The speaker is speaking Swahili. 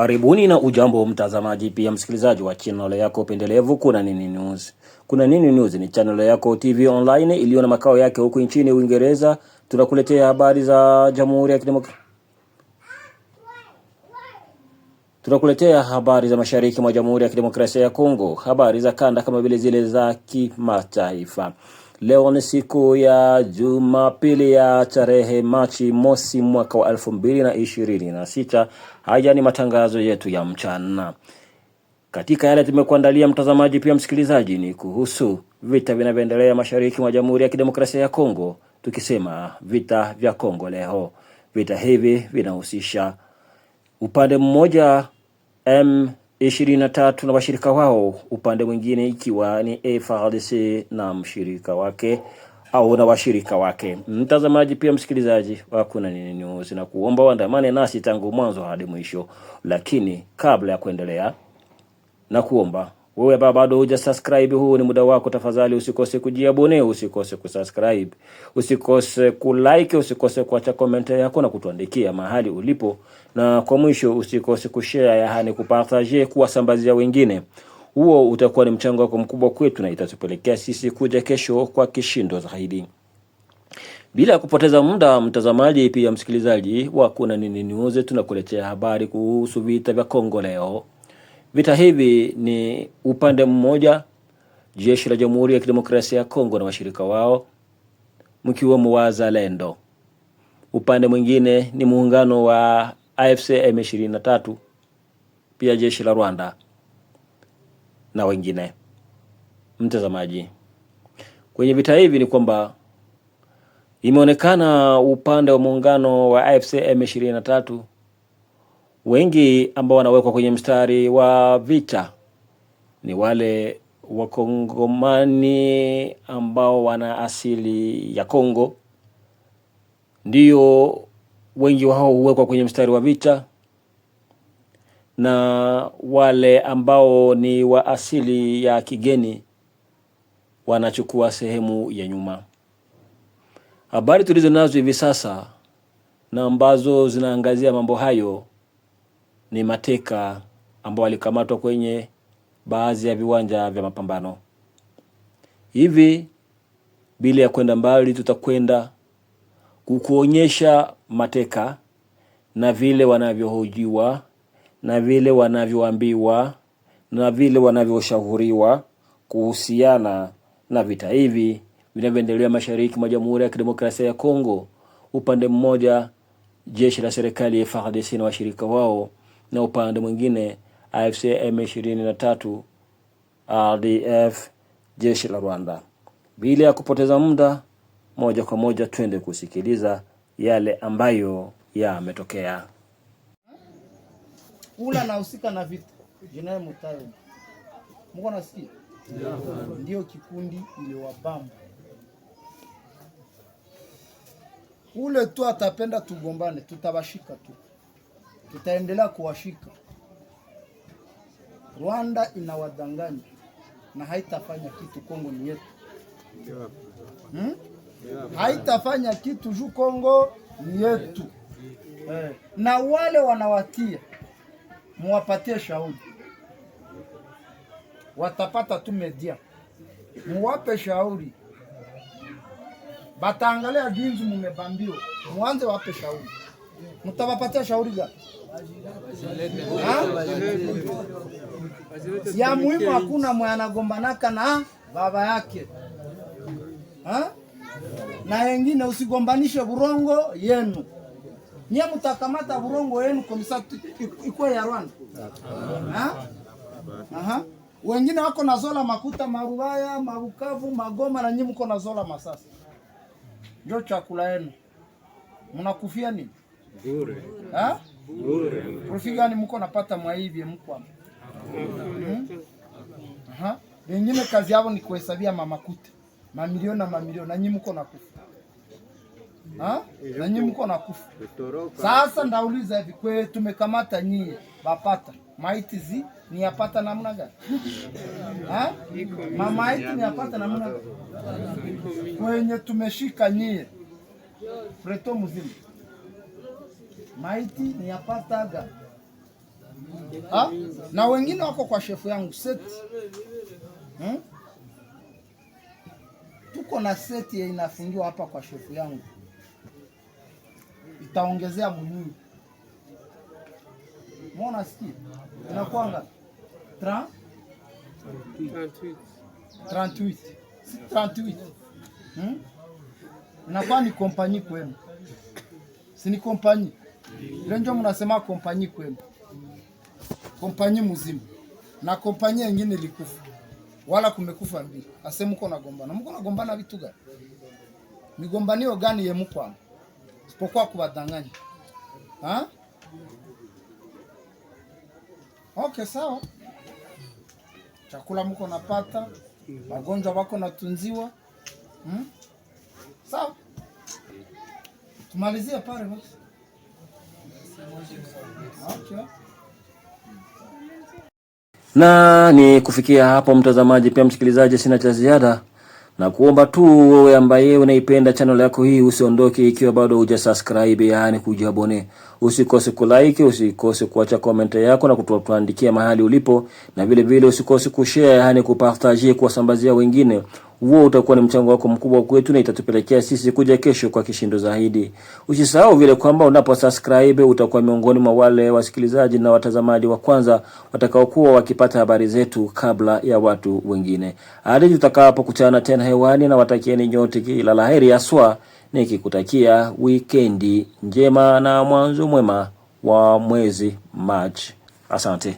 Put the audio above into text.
Karibuni na ujambo mtazamaji pia msikilizaji wa channel yako pendelevu Kuna Nini News. Kuna Nini News ni channel yako TV online iliyo na makao yake huku nchini Uingereza. Tunakuletea habari za Jamhuri ya Kidemokrasia. Tunakuletea habari za mashariki mwa Jamhuri ya Kidemokrasia ya Kongo, habari za kanda kama vile zile za kimataifa. Leo ni siku ya Jumapili ya tarehe Machi mosi mwaka wa 2026. Haya ni matangazo yetu ya mchana. Katika yale tumekuandalia mtazamaji pia msikilizaji ni kuhusu vita vinavyoendelea mashariki mwa Jamhuri ya Kidemokrasia ya Kongo, tukisema vita vya Kongo leo. Vita hivi vinahusisha upande mmoja M23 na washirika wao, upande mwingine ikiwa ni FARDC na mshirika wake au na washirika wake. Mtazamaji pia msikilizaji wa Kuna Nini News, na kuomba uandamane nasi tangu mwanzo hadi mwisho. Lakini kabla ya kuendelea, na kuomba wewe bado hujasubscribe, huu ni muda wako, tafadhali usikose kujiabone, usikose kusubscribe, usikose kulike, usikose kuacha comment yako na kutuandikia mahali ulipo, na kwa mwisho usikose kushare, yaani kupartage, kuwasambazia wengine. Huo utakuwa ni mchango wako mkubwa kwetu na itatupelekea sisi kuja kesho kwa kishindo zaidi. Bila kupoteza muda mtazamaji pia msikilizaji wa Kuna Nini News, tunakuletea habari kuhusu vita vya Kongo leo. Vita hivi ni upande mmoja jeshi la Jamhuri ya Kidemokrasia ya Kongo na washirika wao mkiwemo wazalendo. Upande mwingine ni muungano wa AFC M23, pia jeshi la Rwanda na wengine. Mtazamaji, kwenye vita hivi ni kwamba imeonekana upande wa muungano wa AFC M23 wengi ambao wanawekwa kwenye mstari wa vita ni wale Wakongomani ambao wana asili ya Kongo. Ndio wengi wao huwekwa kwenye mstari wa vita, na wale ambao ni wa asili ya kigeni wanachukua sehemu ya nyuma. Habari tulizo nazo hivi sasa na ambazo zinaangazia mambo hayo ni mateka ambao walikamatwa kwenye baadhi ya viwanja vya mapambano. Hivi bila ya kwenda mbali, tutakwenda kukuonyesha mateka na vile wanavyohojiwa na vile wanavyoambiwa na vile wanavyoshauriwa kuhusiana na vita hivi vinavyoendelea mashariki mwa Jamhuri ya Kidemokrasia ya Kongo. Upande mmoja jeshi la serikali ya FARDC na washirika wao, na upande mwingine AFC M23 RDF jeshi la Rwanda. Bila ya kupoteza muda, moja kwa moja twende kusikiliza yale ambayo yametokea. Ula nahusika na vita Jenerali Mutayo, mko nasikia? Ndio kikundi iliwabamba ule tu, atapenda tugombane, tutabashika tu, tutaendelea kuwashika. Rwanda inawadanganya na haitafanya kitu. Kongo ni yetu. Haitafanya kitu juu Kongo ni yetu. Na wale wanawatia muwapatie shauri, watapata tu media, muwape shauri, bataangalia jinsi mumebambiwa, muanze wape shauri. Mtawapatia shauri gani? Ya muhimu hakuna mwana gombanaka na baba yake. Na wengine usigombanishe burongo yenu. Nye mutakamata burongo yenu komisa ikuwe ya Rwanda. Wengine wako na zola makuta Marubaya, Mabukavu, Magoma, na nye mko na zola Masasa. Ndio chakula yenu. Mnakufia nini? Bure. Bure. Profit gani mko napata mwa hivi mko? Wengine kazi yao ni kuhesabia mamakuta. Mamilioni na mamilioni, na nyinyi mko nakufa. Na nyinyi mko nakufa. Sasa ndauliza hivi, kwe tumekamata nyinyi bapata maiti ni yapata namna gani? Maiti ni yapata namna gani? Kwenye tumeshika nyinyi preto mzima maiti ni yapata gani? Na wengine wako kwa shefu yangu seti. Tuko na seti ya inafungiwa hapa kwa shefu yangu. Itaongezea mwenyewe. Mbona sikia? Inakuwa ngapi? 38. 38. Inakuwa ni kompani kwenu. Si ni kompani. Ile ndio mnasema kompani kwenu. Kompani mzima. Na kompani nyingine ilikufa. Wala kumekufa mbili. Ase mko nagombana. Mko nagombana vitu gani? Migombanio gani ye mko hapo? Sipokuwa kubadanganya. Okay, sawa. Chakula mko napata, magonjwa wako natunziwa. Sawa. Tumalizie pale basi. Okay. Na ni kufikia hapo mtazamaji, pia msikilizaji, sina cha ziada na kuomba tu wewe ambaye unaipenda channel yako hii usiondoke ikiwa bado hujasubscribe, yani kujiabone. Usikose kulike, usikose kuacha comment yako na kutuandikia mahali ulipo, na vile vile usikose kushare, yani kupartager, kuwasambazia wengine. Huo utakuwa ni mchango wako mkubwa kwetu na itatupelekea sisi kuja kesho kwa kishindo zaidi. Usisahau vile kwamba unaposubscribe utakuwa miongoni mwa wale wasikilizaji na watazamaji wa kwanza watakaokuwa wakipata habari zetu kabla ya watu wengine. Hadi tutakapokutana tena hewani, na watakieni nyote kila laheri aswa, nikikutakia weekendi njema na mwanzo mwema wa mwezi March. Asante.